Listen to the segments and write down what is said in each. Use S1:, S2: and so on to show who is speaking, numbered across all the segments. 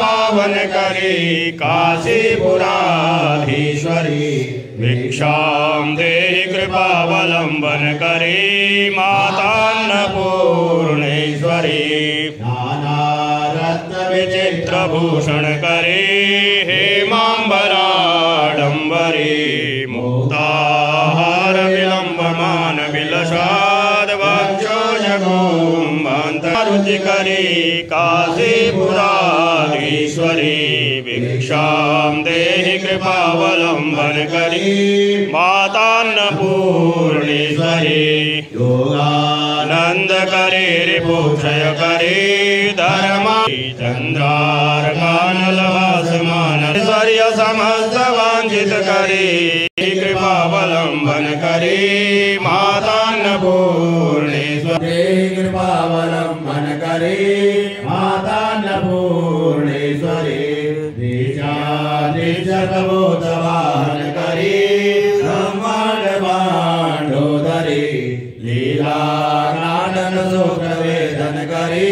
S1: पावन करे काशीपुराधीश्वरी भिक्षां देहि कृपावलंबन करे मातान्नपूर्णेश्वरी नानारत्न विचित्र भूषण करे हेमांबराडंबरी मुक्ताहार विलंबमान विलसाद वक्षोजगोम्बान्तरुचि करे काशीपुराधीश्वरी भिक्षां देहि कृपावलंबन करे मातान्नपूर्णेश्वरी योगानंद करे रिपुक्षय करे धर्मा चंद्रार्कानलभासमान ऐश्वर्य समस्त वांछित करे कृपावलंबन करे मातान्नपूर्णेश्वरी
S2: कृपावलंबन करे मातान्नपूर्णेश्वरी देशादेशकबोधवाहन करे ब्रह्मांड मांडोदरी लीला नाटक सूत्र वेदन करे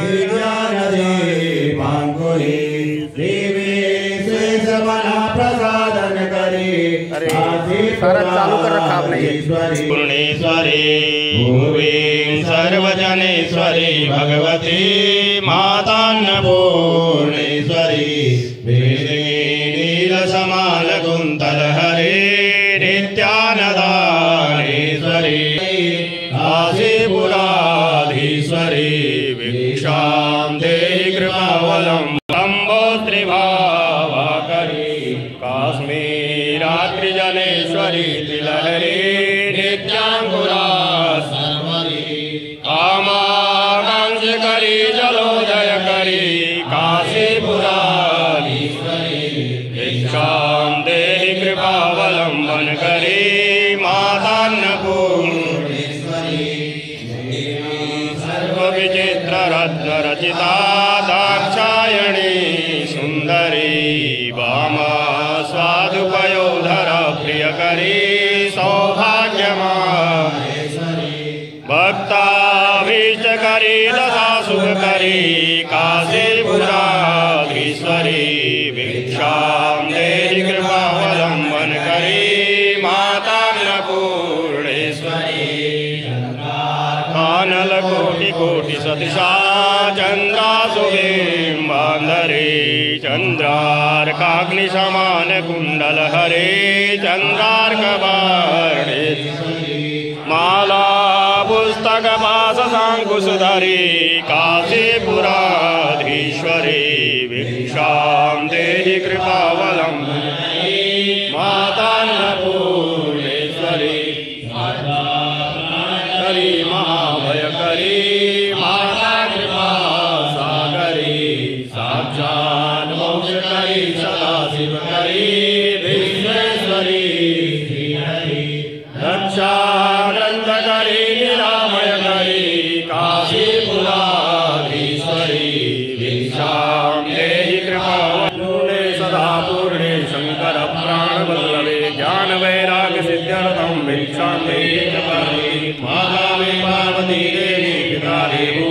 S2: विज्ञान दीपांकुरी प्रसादन करे।
S3: सारा चालू कर रखा आपने ये।
S1: पूर्णेश्वरी भूमिं सर्वजनेश्वरी भगवती मातान्नपूर्णेश्वरी नीलसमान कुंतल हरे नित्यानदानेश्वरी काशीपुराधीश्वरी भिक्षां देहि कृपावलंबोत्रिभावाकरी काश्मीरात्रिजनेश्वरी तिलहरी नित्यांकुरा सर्वरी कामाकांक्षकरी जलोदय करी काशीपुराधीश्वरी भिक्षां देहि कृपावलंबन करी मातान्नपूर्णेश्वरी सर्वविचित्र रत्न रचिता दाक्षायणी सुंदरी वामा स्वादुपयोधर प्रियकरी सौभाग्यमानेश्वरी भक्ताभीष्टकरी दशा शुभकरी काशीपुराधीश्वरी भिक्षां देहि कृपावलंबन करी मातान्नपूर्णेश्वरी कानल कोटि कोटि सदृशा चंद्रासुबिंबांधरे चंद्रार्काग्नि समान कुंडल हरे चंद्रार्कवर्णे माला पुस्तक पास सांकुशधरी काशीपुराधीश्वरी भिक्षां देहि कृपावलंबन मातान्नपूर्णेश्वरी करी महाभयकरी माता कृपा सागरी साक्षात् मोक्षकरी सदाशिवकरी विश्वेश्वरी रक्षाग्रंथकरी निरामयकरी काशीपुराधीश्वरी भिक्षां देहि कृपावलंबने सदा पूर्णे शंकर प्राणवल्लभे ज्ञान वैराग्य सिद्ध्यर्थं भिक्षां देहि कृपावलंबने माता मे पार्वती देवी पिता देवो